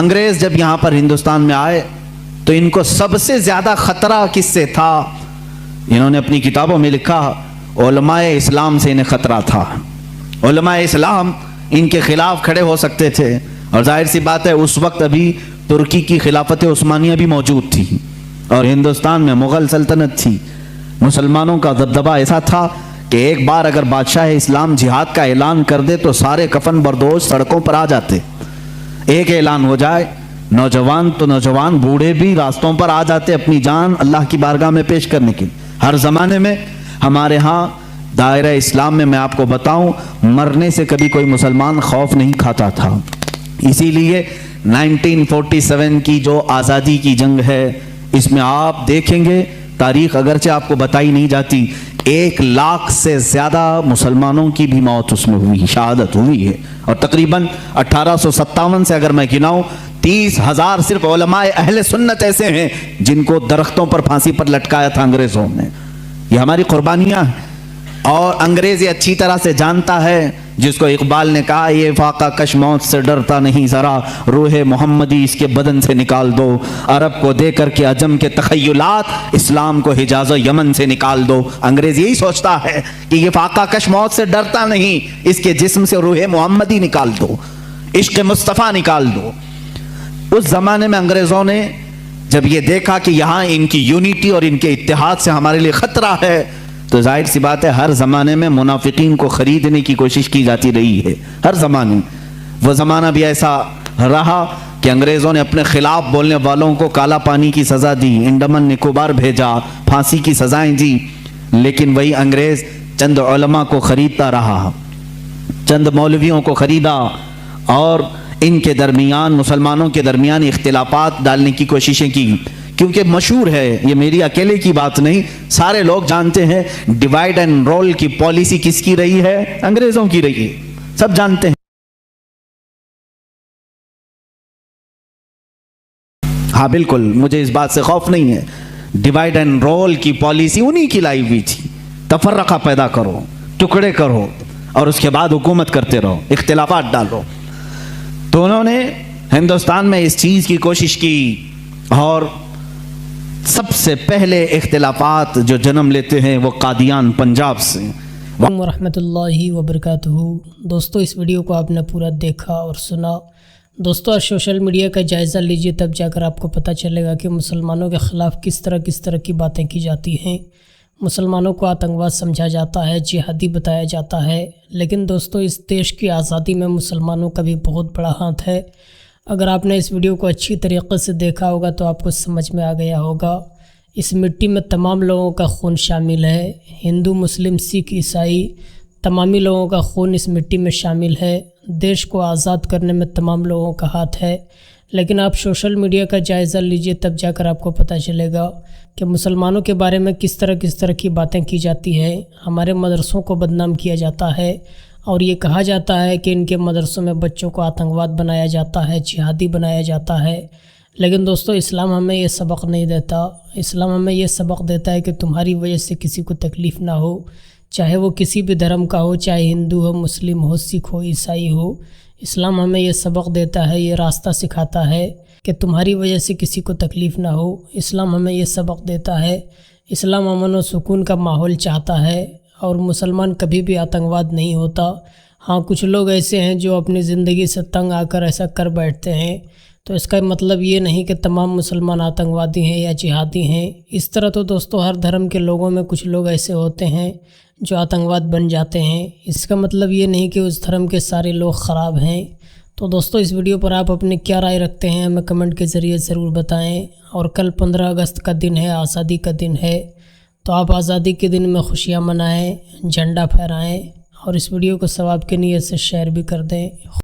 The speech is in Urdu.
انگریز جب یہاں پر ہندوستان میں آئے تو ان کو سب سے زیادہ خطرہ کس سے تھا؟ انہوں نے اپنی کتابوں میں لکھا علماء اسلام سے انہیں خطرہ تھا۔ علماء اسلام ان کے خلاف کھڑے ہو سکتے تھے، اور ظاہر سی بات ہے اس وقت ابھی ترکی کی خلافت عثمانیہ بھی موجود تھی اور ہندوستان میں مغل سلطنت تھی۔ مسلمانوں کا دبدبہ ایسا تھا کہ ایک بار اگر بادشاہ اسلام جہاد کا اعلان کر دے تو سارے کفن بردوش سڑکوں پر آ جاتے۔ ایک اعلان ہو جائے، نوجوان تو نوجوان، بوڑھے بھی راستوں پر آ جاتے اپنی جان اللہ کی بارگاہ میں پیش کرنے کے لیے۔ ہر زمانے میں ہمارے ہاں دائرہ اسلام میں آپ کو بتاؤں، مرنے سے کبھی کوئی مسلمان خوف نہیں کھاتا تھا۔ اسی لیے 1947 کی جو آزادی کی جنگ ہے، اس میں آپ دیکھیں گے تاریخ اگرچہ آپ کو بتائی نہیں جاتی، 1 لاکھ سے زیادہ مسلمانوں کی بھی موت اس میں ہوئی، شہادت ہوئی ہے، اور تقریباً 1857 سے اگر میں گناؤں 30,000 صرف علماء اہل سنت ایسے ہیں جن کو درختوں پر پھانسی پر لٹکایا تھا انگریزوں نے۔ یہ ہماری قربانیاں ہیں، اور انگریز یہ اچھی طرح سے جانتا ہے، جس کو اقبال نے کہا یہ فاقہ کش موت سے ڈرتا نہیں ذرا، روح محمدی اس کے بدن سے نکال دو، عرب کو دے کر کے عجم کے تخیلات، اسلام کو حجاز و یمن سے نکال دو۔ انگریز یہی سوچتا ہے کہ یہ فاقہ کش موت سے ڈرتا نہیں، اس کے جسم سے روح محمدی نکال دو، عشق مصطفیٰ نکال دو۔ اس زمانے میں انگریزوں نے جب یہ دیکھا کہ یہاں ان کی یونٹی اور ان کے اتحاد سے ہمارے لیے خطرہ ہے، تو ظاہر سی بات ہے ہر زمانے میں منافقین کو خریدنے کی کوشش کی جاتی رہی ہے، ہر زمانے۔ وہ زمانہ بھی ایسا رہا کہ انگریزوں نے اپنے خلاف بولنے والوں کو کالا پانی کی سزا دی، انڈمان نکوبار بھیجا، پھانسی کی سزائیں دی، لیکن وہی انگریز چند علماء کو خریدتا رہا، چند مولویوں کو خریدا، اور ان کے درمیان، مسلمانوں کے درمیان اختلافات ڈالنے کی کوششیں کی، کیونکہ مشہور ہے، یہ میری اکیلے کی بات نہیں، سارے لوگ جانتے ہیں ڈیوائیڈ اینڈ رول کی پالیسی کس کی رہی ہے؟ انگریزوں کی رہی ہے، سب جانتے ہیں۔ ہاں بالکل، مجھے اس بات سے خوف نہیں ہے، ڈیوائیڈ اینڈ رول کی پالیسی انہی کی لائی ہوئی تھی۔ تفرقہ پیدا کرو، ٹکڑے کرو، اور اس کے بعد حکومت کرتے رہو، اختلافات ڈالو۔ تو انہوں نے ہندوستان میں اس چیز کی کوشش کی، اور سب سے پہلے اختلافات جو جنم لیتے ہیں وہ قادیان پنجاب سے۔ ورحمۃ اللہ وبرکاتہ۔ دوستو اس ویڈیو کو آپ نے پورا دیکھا اور سنا۔ دوستو سوشل میڈیا کا جائزہ لیجئے، تب جا کر آپ کو پتہ چلے گا کہ مسلمانوں کے خلاف کس طرح کی باتیں کی جاتی ہیں۔ مسلمانوں کو آتنکواد سمجھا جاتا ہے، جہادی بتایا جاتا ہے، لیکن دوستو اس دیش کی آزادی میں مسلمانوں کا بھی بہت بڑا ہاتھ ہے۔ اگر آپ نے اس ویڈیو کو اچھی طریقے سے دیکھا ہوگا تو آپ کو سمجھ میں آ گیا ہوگا، اس مٹی میں تمام لوگوں کا خون شامل ہے، ہندو، مسلم، سکھ، عیسائی، تمامی لوگوں کا خون اس مٹی میں شامل ہے۔ دیش کو آزاد کرنے میں تمام لوگوں کا ہاتھ ہے، لیکن آپ سوشل میڈیا کا جائزہ لیجئے، تب جا کر آپ کو پتہ چلے گا کہ مسلمانوں کے بارے میں کس طرح کی باتیں کی جاتی ہے۔ ہمارے مدرسوں کو بدنام کیا جاتا ہے، اور یہ کہا جاتا ہے کہ ان کے مدرسوں میں بچوں کو آتنکواد بنایا جاتا ہے، جہادی بنایا جاتا ہے۔ لیکن دوستو اسلام ہمیں یہ سبق نہیں دیتا۔ اسلام ہمیں یہ سبق دیتا ہے کہ تمہاری وجہ سے کسی کو تکلیف نہ ہو، چاہے وہ کسی بھی دھرم کا ہو، چاہے ہندو ہو، مسلم ہو، سکھ ہو، عیسائی ہو۔ اسلام ہمیں یہ سبق دیتا ہے، یہ راستہ سکھاتا ہے کہ تمہاری وجہ سے کسی کو تکلیف نہ ہو۔ اسلام ہمیں یہ سبق دیتا ہے، اسلام امن و سکون کا ماحول چاہتا ہے، اور مسلمان کبھی بھی آتنکواد نہیں ہوتا۔ ہاں کچھ لوگ ایسے ہیں جو اپنی زندگی سے تنگ آ کر ایسا کر بیٹھتے ہیں، تو اس کا مطلب یہ نہیں کہ تمام مسلمان آتنکوادی ہیں یا جہادی ہیں۔ اس طرح تو دوستو ہر دھرم کے لوگوں میں کچھ لوگ ایسے ہوتے ہیں جو آتنکواد بن جاتے ہیں، اس کا مطلب یہ نہیں کہ اس دھرم کے سارے لوگ خراب ہیں۔ تو دوستو اس ویڈیو پر آپ اپنی کیا رائے رکھتے ہیں ہمیں کمنٹ کے ذریعے ضرور بتائیں، اور کل 15 اگست کا دن ہے، آزادی کا دن ہے، تو آپ آزادی کے دن میں خوشیاں منائیں، جھنڈا پھہرائیں، اور اس ویڈیو کو ثواب کی نیت سے شیئر بھی کر دیں۔